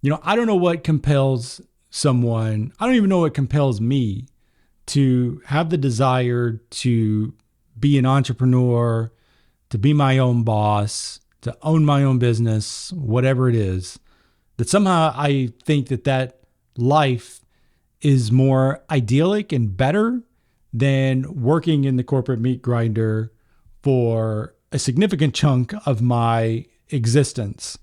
I don't know what compels someone. I don't even know what compels me to have the desire to be an entrepreneur, to be my own boss, to own my own business, whatever it is, that somehow I think that life is more idyllic and better than working in the corporate meat grinder for a significant chunk of my existence.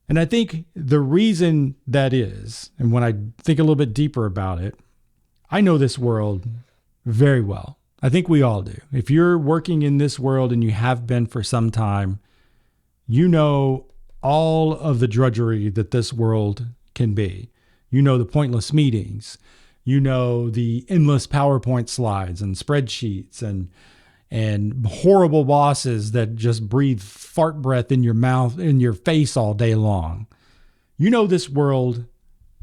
And I think the reason that is, and when I think a little bit deeper about it, I know this world very well. I think we all do. If you're working in this world and you have been for some time, you know all of the drudgery that this world can be. You know the pointless meetings. You know the endless PowerPoint slides and spreadsheets and horrible bosses that just breathe fart breath in your mouth, in your face all day long. You know this world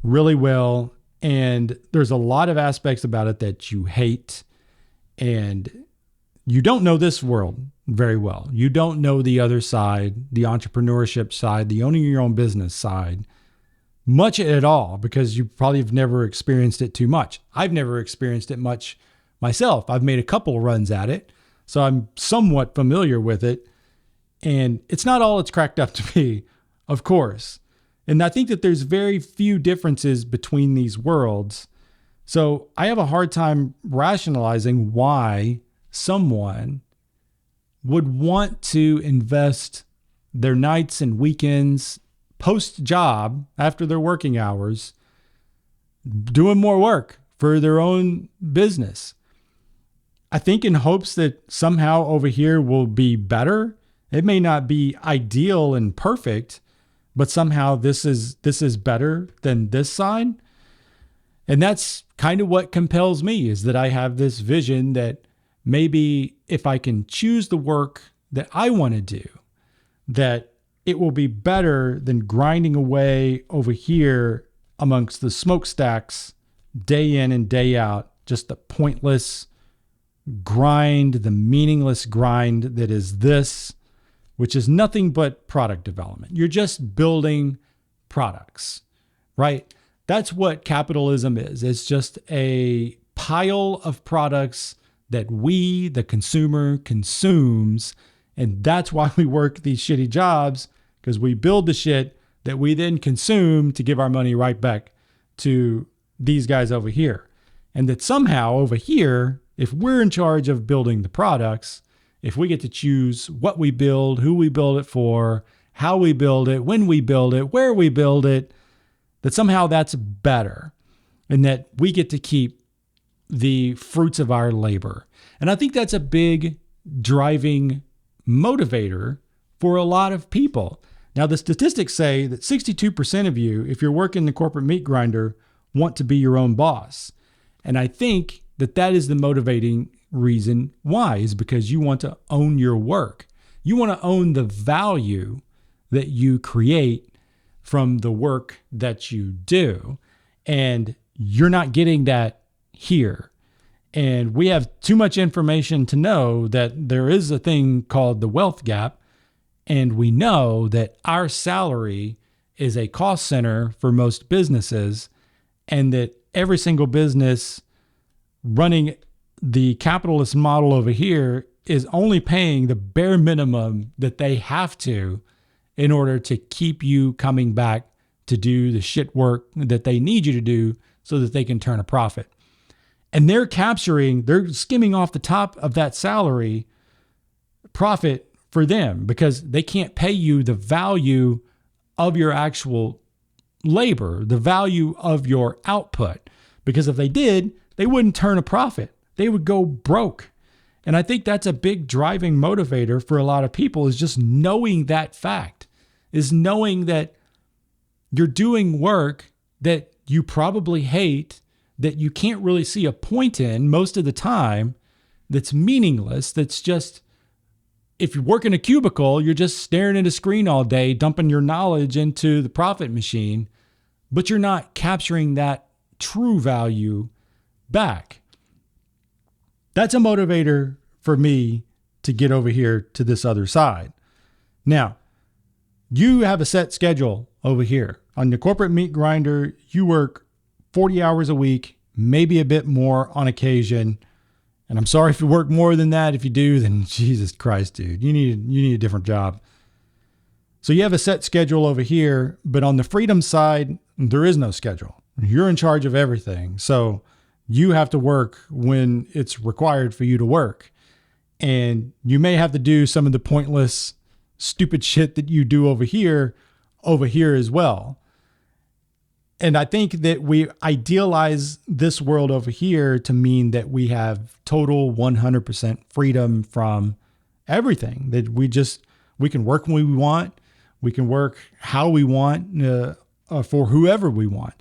really well, and there's a lot of aspects about it that you hate, and you don't know this world very well. You don't know the other side, the entrepreneurship side, the owning your own business side, much at all, because you probably have never experienced it too much. I've never experienced it much myself. I've made a couple runs at it, so I'm somewhat familiar with it. And it's not all it's cracked up to be, of course. And I think that there's very few differences between these worlds. So I have a hard time rationalizing why someone would want to invest their nights and weekends post-job after their working hours doing more work for their own business. I think in hopes that somehow over here will be better. It may not be ideal and perfect, but somehow this is better than this side. And that's kind of what compels me, is that I have this vision that maybe if I can choose the work that I want to do, that it will be better than grinding away over here amongst the smokestacks day in and day out, just the pointless grind, the meaningless grind that is this, which is nothing but product development. You're just building products, right? That's what capitalism is. It's just a pile of products that we, the consumer, consumes. And that's why we work these shitty jobs, because we build the shit that we then consume to give our money right back to these guys over here. And that somehow over here, if we're in charge of building the products, if we get to choose what we build, who we build it for, how we build it, when we build it, where we build it, that somehow that's better, and that we get to keep the fruits of our labor. And I think that's a big driving motivator for a lot of people. Now, the statistics say that 62% of you, if you're working the corporate meat grinder, want to be your own boss. And I think that is the motivating reason why, is because you want to own your work. You want to own the value that you create from the work that you do. And you're not getting that here. And we have too much information to know that there is a thing called the wealth gap. And we know that our salary is a cost center for most businesses, and that every single business running the capitalist model over here is only paying the bare minimum that they have to in order to keep you coming back to do the shit work that they need you to do so that they can turn a profit. And they're skimming off the top of that salary profit for them, because they can't pay you the value of your actual labor, the value of your output. Because if they did, they wouldn't turn a profit. They would go broke. And I think that's a big driving motivator for a lot of people, is just knowing that fact, is knowing that you're doing work that you probably hate, that you can't really see a point in most of the time, that's meaningless, that's just, if you work in a cubicle, you're just staring at a screen all day, dumping your knowledge into the profit machine, but you're not capturing that true value back. That's a motivator for me to get over here to this other side. Now, you have a set schedule over here. On the corporate meat grinder, you work 40 hours a week, maybe a bit more on occasion. And I'm sorry if you work more than that. If you do, then Jesus Christ, dude, you need a different job. So you have a set schedule over here, but on the freedom side, there is no schedule. You're in charge of everything. So you have to work when it's required for you to work. And you may have to do some of the pointless, stupid shit that you do over here as well. And I think that we idealize this world over here to mean that we have total 100% freedom from everything, that we can work when we want. We can work how we want for whoever we want.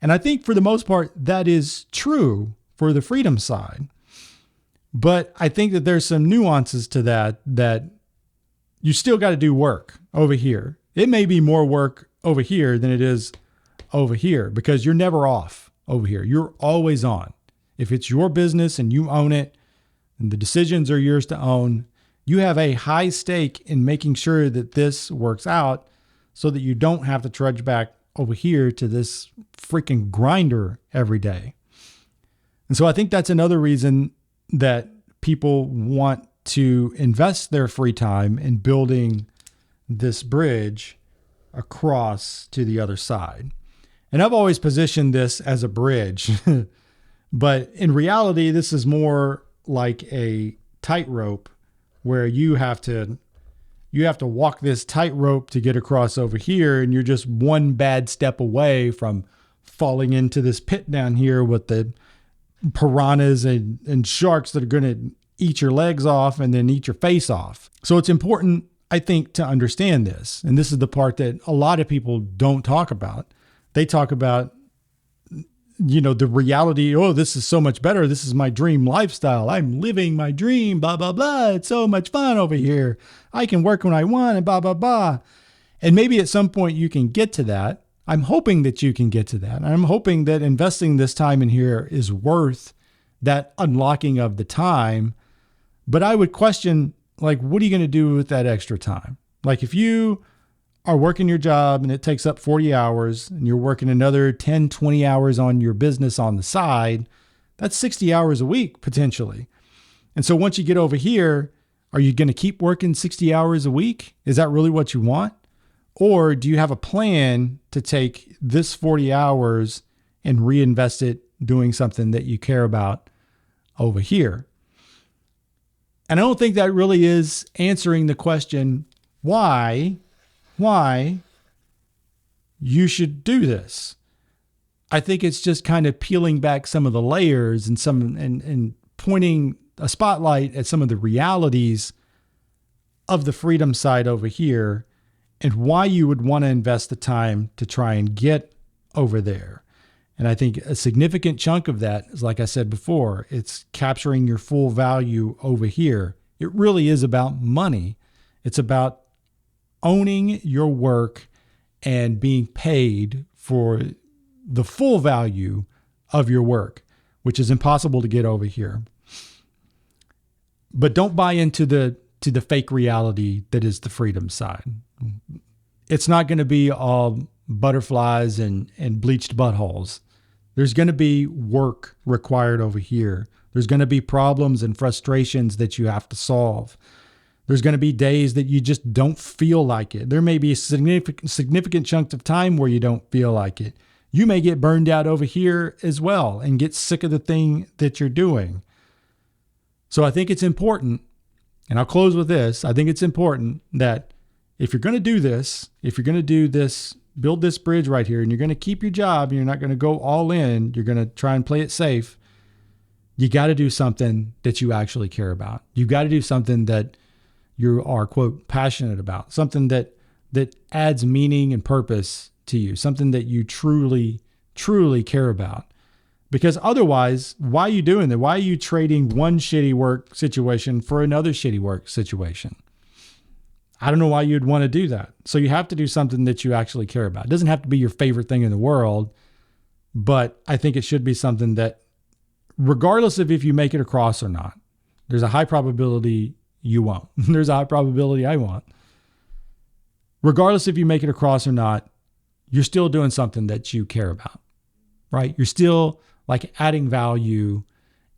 And I think for the most part, that is true for the freedom side. But I think that there's some nuances to that you still got to do work over here. It may be more work over here than it is over here because you're never off over here. You're always on. If it's your business and you own it and the decisions are yours to own, you have a high stake in making sure that this works out so that you don't have to trudge back over here to this freaking grinder every day. And so I think that's another reason that people want to invest their free time in building this bridge across to the other side. And I've always positioned this as a bridge, but in reality, this is more like a tightrope where you have to walk this tightrope to get across over here. And you're just one bad step away from falling into this pit down here with the piranhas and sharks that are going to eat your legs off and then eat your face off. So it's important, I think, to understand this. And this is the part that a lot of people don't talk about. They talk about, the reality. Oh, this is so much better. This is my dream lifestyle. I'm living my dream, blah, blah, blah. It's so much fun over here. I can work when I want and blah, blah, blah. And maybe at some point you can get to that. I'm hoping that you can get to that. I'm hoping that investing this time in here is worth that unlocking of the time. But I would question, what are you going to do with that extra time? Like if you are working your job and it takes up 40 hours and you're working another 10, 20 hours on your business on the side, that's 60 hours a week potentially. And so once you get over here, are you going to keep working 60 hours a week? Is that really what you want? Or do you have a plan to take this 40 hours and reinvest it doing something that you care about over here? And I don't think that really is answering the question, why you should do this. I think it's just kind of peeling back some of the layers and pointing a spotlight at some of the realities of the freedom side over here and why you would want to invest the time to try and get over there. And I think a significant chunk of that is, like I said before, it's capturing your full value over here. It really is about money. It's about owning your work and being paid for the full value of your work, which is impossible to get over here. But don't buy into the fake reality that is the freedom side. It's not going to be all butterflies and bleached buttholes. There's going to be work required over here. There's going to be problems and frustrations that you have to solve. There's going to be days that you just don't feel like it. There may be significant chunks of time where you don't feel like it. You may get burned out over here as well and get sick of the thing that you're doing. So I think it's important, and I'll close with this. I think it's important that if you're going to do this, build this bridge right here, and you're going to keep your job and you're not going to go all in, you're going to try and play it safe, you got to do something that you actually care about. You got to do something that you are, quote, passionate about, something that adds meaning and purpose to you, something that you truly, truly care about. Because otherwise, why are you doing that? Why are you trading one shitty work situation for another shitty work situation? I don't know why you'd want to do that. So you have to do something that you actually care about. It doesn't have to be your favorite thing in the world, but I think it should be something that, regardless of if you make it across or not, there's a high probability you won't. There's a high probability I won't. Regardless if you make it across or not, you're still doing something that you care about, right? You're still like adding value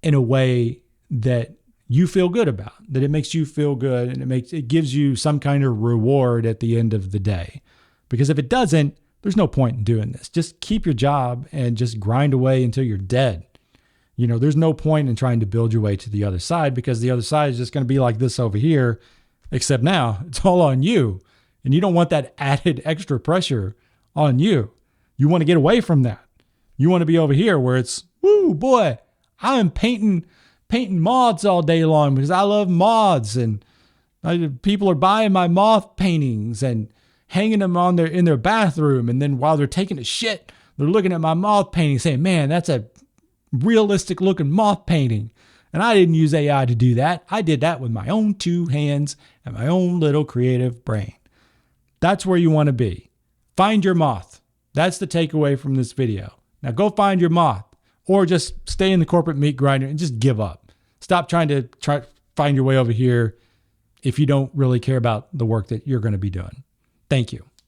in a way that you feel good about, that it makes you feel good, and it gives you some kind of reward at the end of the day. Because if it doesn't, there's no point in doing this. Just keep your job and just grind away until you're dead. There's no point in trying to build your way to the other side, because the other side is just going to be like this over here, except now it's all on you. And you don't want that added extra pressure on you. You want to get away from that. You want to be over here where it's, woo, boy, I am painting moths all day long because I love moths, and people are buying my moth paintings and hanging them in their bathroom. And then while they're taking a shit, they're looking at my moth painting saying, man, that's a realistic looking moth painting. And I didn't use AI to do that. I did that with my own 2 hands and my own little creative brain. That's where you want to be. Find your moth. That's the takeaway from this video. Now go find your moth, or just stay in the corporate meat grinder and just give up. Stop trying to find your way over here if you don't really care about the work that you're going to be doing. Thank you.